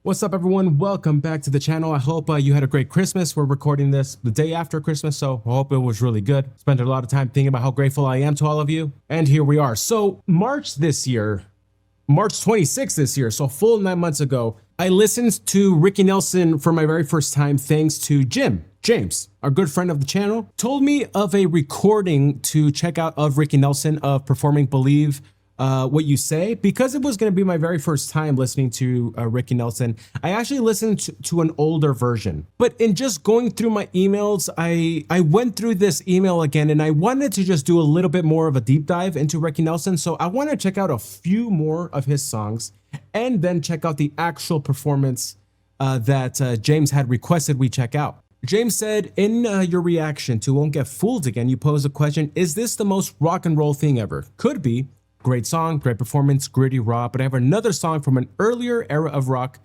What's up, everyone? Welcome back to the channel. I hope you had a great Christmas. We're recording this the day after Christmas, so I hope it was really good. Spent a lot of time thinking about how grateful I am to all of you. And here we are. So March 26th this year, so full 9 months ago, I listened to Ricky Nelson for my very first time thanks to James, our good friend of the channel, told me of a recording to check out of Ricky Nelson of performing Believe What You Say. Because it was going to be my very first time listening to Ricky Nelson, I actually listened to an older version. But in just going through my emails, I went through this email again, and I wanted to just do a little bit more of a deep dive into Ricky Nelson. So I want to check out a few more of his songs and then check out the actual performance that James had requested we check out. James said, in your reaction to Won't Get Fooled Again, you posed a question, is this the most rock and roll thing ever? Could be. Great song, great performance, gritty, raw, but I have another song from an earlier era of rock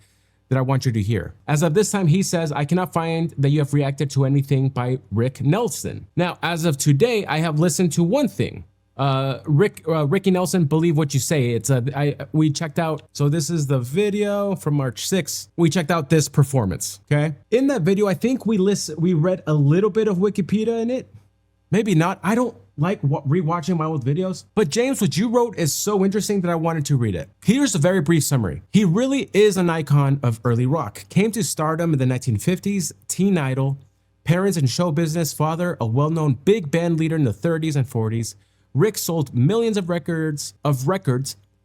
that I want you to hear. As of this time, he says, I cannot find that you have reacted to anything by Rick Nelson. Now, as of today, I have listened to one thing. Ricky Nelson, Believe What You Say. We checked out, so this is the video from March 6th. We checked out this performance, okay? In that video, I think we read a little bit of Wikipedia in it. Maybe not. I don't like rewatching my old videos, but James, what you wrote is so interesting that I wanted to read it. Here's a very brief summary. He really is an icon of early rock. Came to stardom in the 1950s, teen idol, parents in show business, father, a well-known big band leader in the 30s and 40s. Rick sold millions of records,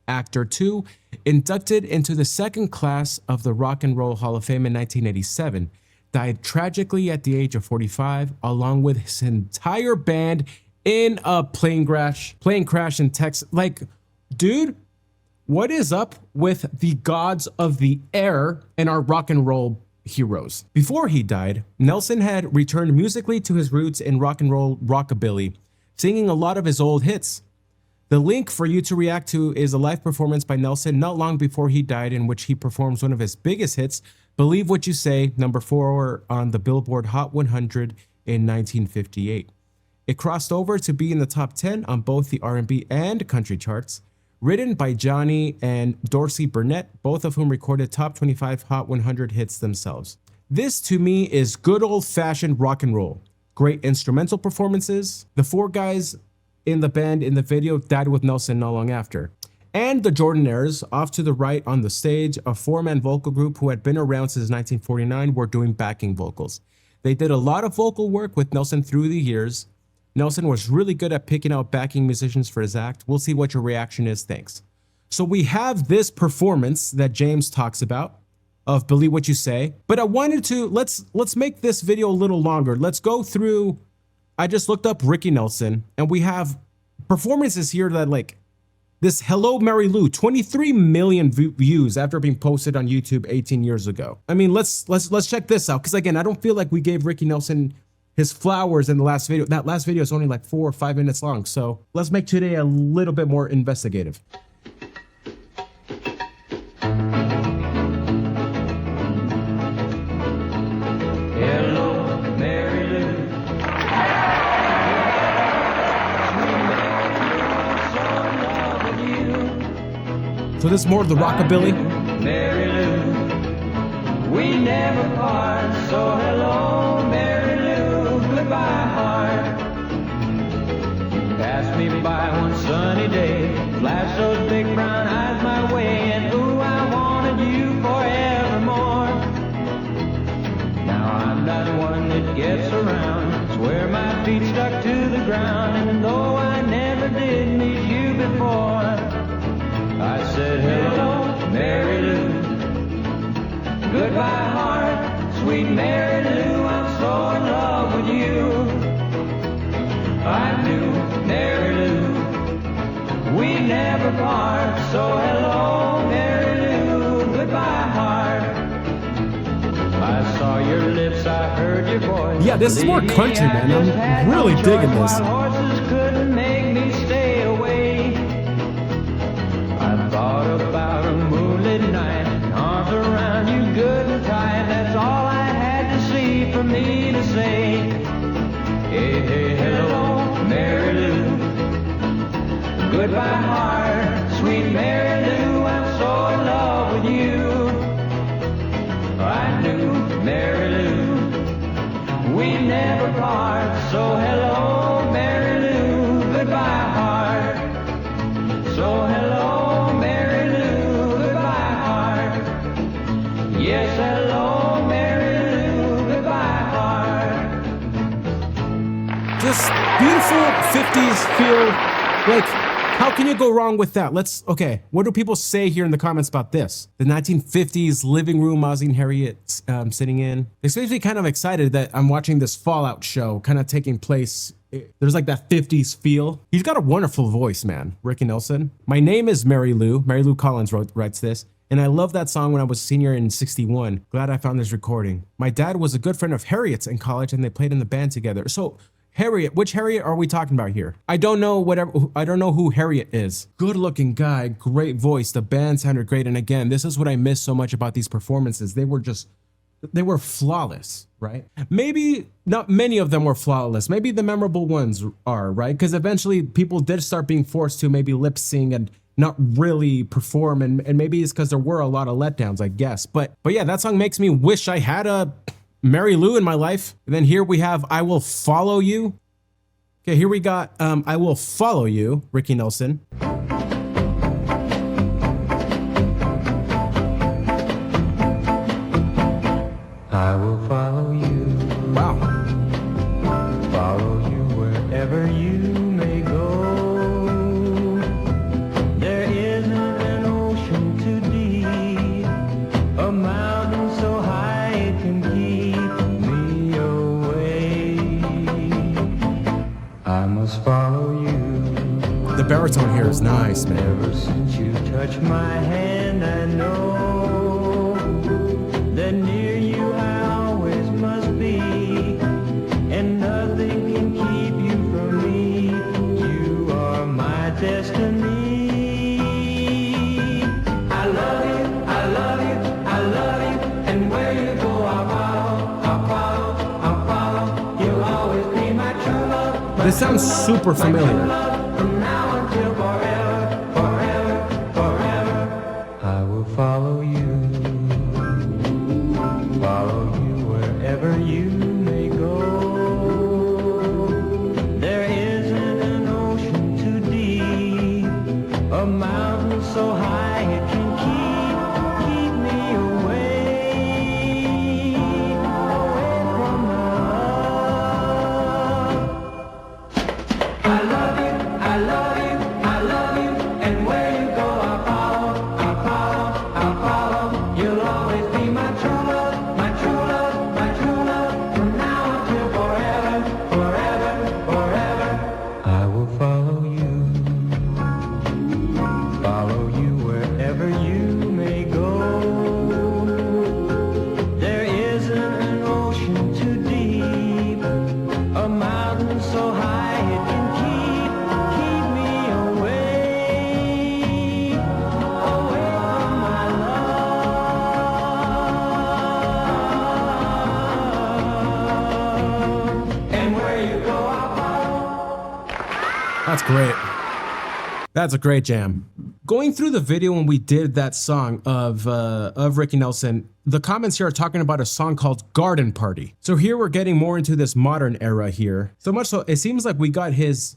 actor too, inducted into the second class of the Rock and Roll Hall of Fame in 1987. Died tragically at the age of 45, along with his entire band in a plane crash in Texas. Like, dude, what is up with the gods of the air and our rock and roll heroes? Before he died, Nelson had returned musically to his roots in rock and roll rockabilly, singing a lot of his old hits. The link for you to react to is a live performance by Nelson not long before he died, in which he performs one of his biggest hits, Believe What You Say, number 4 on the Billboard Hot 100 in 1958. It crossed over to be in the top 10 on both the R&B and country charts. Written by Johnny and Dorsey Burnett, both of whom recorded top 25 Hot 100 hits themselves. This, to me, is good old-fashioned rock and roll. Great instrumental performances. The 4 guys in the band in the video died with Nelson not long after. And the Jordanaires, off to the right on the stage, a 4-man vocal group who had been around since 1949, were doing backing vocals. They did a lot of vocal work with Nelson through the years. Nelson was really good at picking out backing musicians for his act. We'll see what your reaction is. Thanks. So we have this performance that James talks about of Believe What You Say, but I wanted to, let's make this video a little longer. Let's go through, I just looked up Ricky Nelson, and we have performances here that, like, this Hello Mary Lou, 23 million views after being posted on YouTube 18 years ago. I mean, let's check this out, because again, I don't feel like we gave Ricky Nelson his flowers in the last video. That last video is only like 4 or 5 minutes long, so let's make today a little bit more investigative. So this is more of the rockabilly. Mary Lou, we never part, so hello, Mary Lou, goodbye, heart. You passed me by one sunny day, flashed those big brown eyes my way, and ooh, I wanted you forevermore. Now I'm not one that gets around, swear my feet stuck to the ground, and though I never did meet you before, I said, hello, Mary Lou, goodbye, heart, sweet Mary Lou, I'm so in love with you. I knew, Mary Lou, we never part, so hello, Mary Lou, goodbye, heart. I saw your lips, I heard your voice. Yeah, this is more country, man. I'm really digging this. Horses couldn't make me stay away. I thought about a moonlit night, arms around you good and tight. That's all I had to see for me to say. Hey, hey, hello, Mary Lou, goodbye, heart, sweet Mary Lou, I'm so in love with you. So hello, Mary Lou, goodbye, heart. So hello, Mary Lou, goodbye, heart. Yes, hello, Mary Lou, goodbye, heart. Just beautiful 50s feel. Like, how can you go wrong with that? Okay, what do people say here in the comments about this? The 1950s living room Ozzy and Harriet sitting in. It makes me kind of excited that I'm watching this Fallout show kind of taking place. There's like that 50s feel. He's got a wonderful voice, man, Ricky Nelson. My name is Mary Lou. Mary Lou Collins writes this. And I love that song when I was a senior in 61. Glad I found this recording. My dad was a good friend of Harriet's in college and they played in the band together. So Harriet, which Harriet are we talking about here? I don't know who Harriet is. Good looking guy, great voice. The band sounded great. And again, this is what I miss so much about these performances. They were flawless, right? Maybe not many of them were flawless. Maybe the memorable ones are, right? Because eventually people did start being forced to maybe lip sync and not really perform. And maybe it's because there were a lot of letdowns, I guess. But yeah, that song makes me wish I had a Mary Lou in my life. And then here we have I Will Follow You. Okay, here we got I Will Follow You, Ricky Nelson. I will follow you. Wow. Follow you wherever you may go. There isn't an ocean too deep, a mountain so high it can keep me away. I must follow you. The baritone here is nice, man. Ever since you touched my hand, I know that near you I always must be, and nothing can keep you from me. You are my destiny. I love you, I love you, I love you, and where you go I'll follow, I'll follow, I'll follow. You'll always be my true love. This sounds super familiar. From now until forever, forever, forever, I will follow you. Follow you wherever you may go. There isn't an ocean too deep, a mountain so high it can keep me away from love. I love you, I love you, I love you, and where you go I'll follow, I'll follow, I'll follow. You'll always be my true love, my true love, my true love, from now until forever, forever, forever. I will follow you wherever you may go. There isn't an ocean too deep, a mountain so high it can keep me away from my love. And where you go, I'll follow. That's great. That's a great jam. Going through the video when we did that song of Ricky Nelson, the comments here are talking about a song called Garden Party. So here we're getting more into this modern era here. So much so, it seems like we got the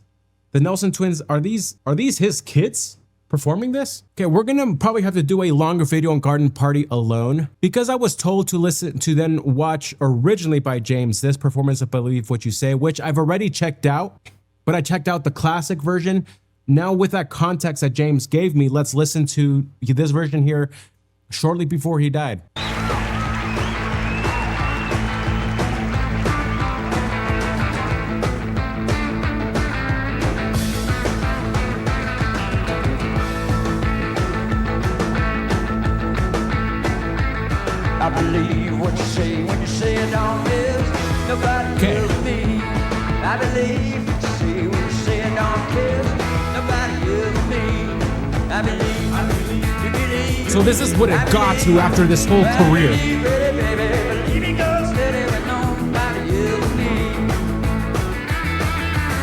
Nelson twins. Are these his kids performing this? Okay, we're gonna probably have to do a longer video on Garden Party alone because I was told to listen to then watch originally by James this performance of Believe What You Say, which I've already checked out, but I checked out the classic version. Now with that context that James gave me, let's listen to this version here shortly before he died. I believe what you say when you say it don't miss. Nobody Okay. kills me. I believe what you say when you say it don't kiss. Nobody kills me. I believe, you believe. So this is what it got to after this whole career. Believe it goes steady when nobody kills me.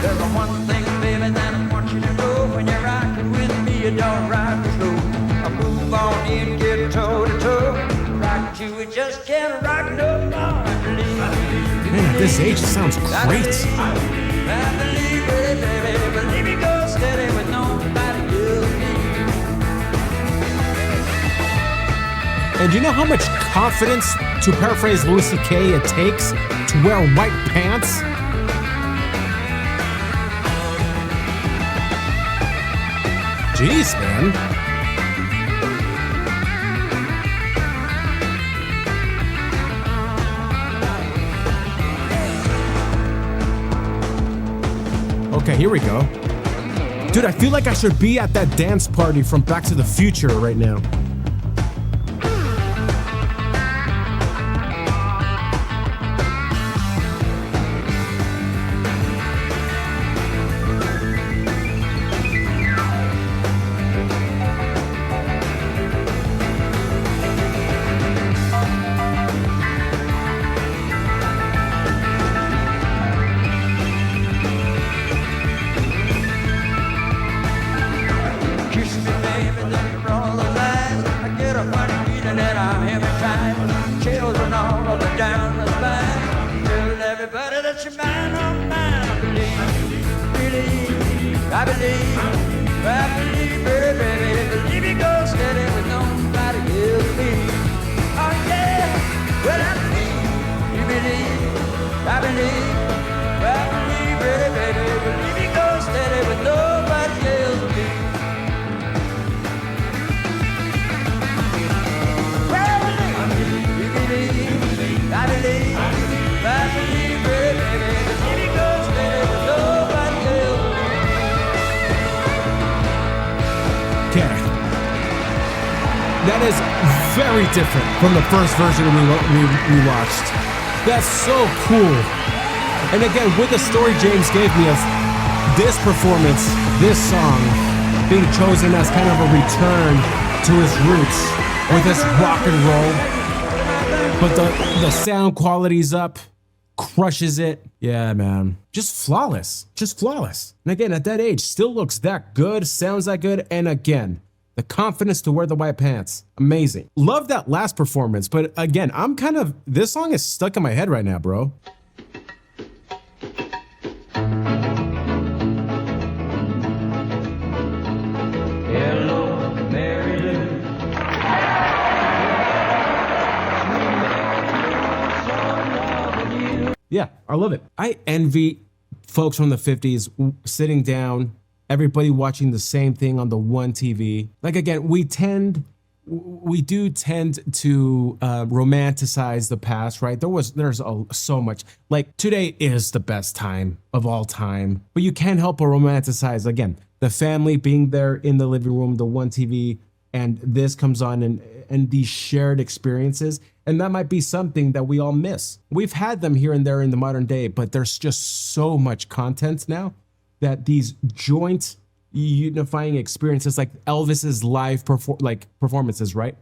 There's one thing, baby, that I want you to know. When you're rocking with me, you don't ride me slow. I move on in, get toe to toe. Rock you, we just can't rock no more. I believe. Man, at this age, it sounds great. And do you know how much confidence, to paraphrase Louis C.K., it takes to wear white pants? Jeez, man. Okay, here we go. Dude, I feel like I should be at that dance party from Back to the Future right now. I believe, believe you go steady with nobody else me. Oh yeah, well I believe, you believe, I believe, believe you go steady with nobody else me. Well I believe, you believe, I believe, believe you go steady with nobody else me. That is very different from the first version we watched. That's so cool. And again, with the story James gave me of this performance, this song being chosen as kind of a return to his roots with this rock and roll, but the sound quality's up, crushes it. Yeah, man. Just flawless. Just flawless. And again, at that age, still looks that good, sounds that good, and again, the confidence to wear the white pants. Amazing. Love that last performance, but again, this song is stuck in my head right now, bro. Hello, Mary Lou. Yeah, I love it. I envy folks from the 50s sitting down, everybody watching the same thing on the one TV. Like again, we do tend to romanticize the past, right? There's so much. Like today is the best time of all time, but you can't help but romanticize again the family being there in the living room, the one TV, and this comes on and these shared experiences. And that might be something that we all miss. We've had them here and there in the modern day, but there's just so much content now that these joint unifying experiences like Elvis's live performances, right,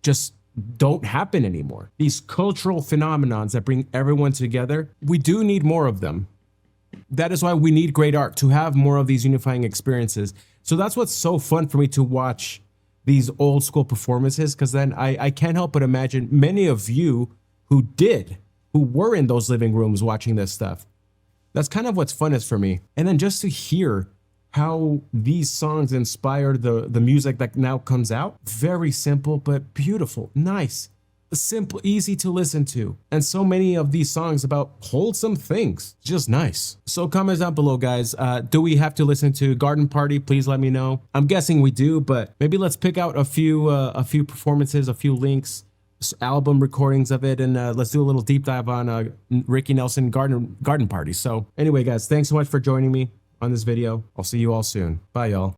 just don't happen anymore. These cultural phenomenons that bring everyone together, we do need more of them. That is why we need great art, to have more of these unifying experiences. So that's what's so fun for me to watch these old school performances, because then I can't help but imagine many of you who were in those living rooms watching this stuff. That's kind of what's funnest for me. And then just to hear how these songs inspired the music that now comes out. Very simple, but beautiful, nice, simple, easy to listen to. And so many of these songs about wholesome things, just nice. So comments down below, guys. Do we have to listen to Garden Party? Please let me know. I'm guessing we do, but maybe let's pick out a few performances, a few links, album recordings of it, and let's do a little deep dive on Ricky Nelson Garden Party. So anyway, guys, thanks so much for joining me on this video. I'll see you all soon. Bye, y'all.